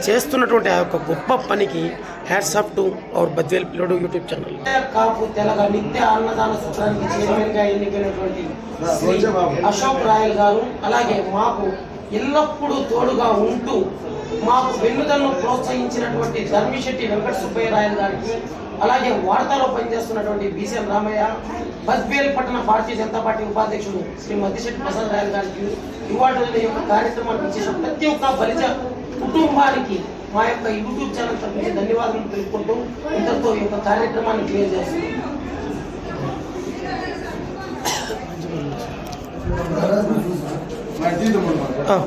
చేస్తున్నటువంటి ఆ యొక్క గొప్ప పనికి hats off to our Badvel పిల్లోడు యూట్యూబ్ ఛానల్. కాపు తెలగ నిత్య అన్నదాన సత్రానికి చైర్మన్ గా ఎన్నికైనటువంటి శ్రీ అశోక్ రాయల్ గారు, అలాగే మాకు ఎల్లప్పుడూ తోడుగా ఉంటూ మాకు వెన్నుదన్ను ప్రోత్సహించినటువంటి ధర్మిశెట్టి వెంకట సుబ్బయ్య రాయల్ గారికి, అలాగే వార్తలో పనిచేస్తున్నటువంటి బీసీఎం రామయ్య, బద్వేల్ పట్టణ భారతీయ జనతా పార్టీ ఉపాధ్యక్షుడు శ్రీ మద్దిశెట్టి ప్రసాద్ రాయల్ గారికి ఇవాళ ఈ యొక్క కార్యక్రమాన్ని ఇచ్చేసిన ప్రతి ఒక్క బలిజ కుటుంబానికి మా యొక్క యూట్యూబ్ ఛానల్ తరఫున ధన్యవాదాలు తెలుపుకుంటూ ఇంతతో ఈ యొక్క కార్యక్రమాన్ని క్లియర్ చేస్తున్నాం. ఆ.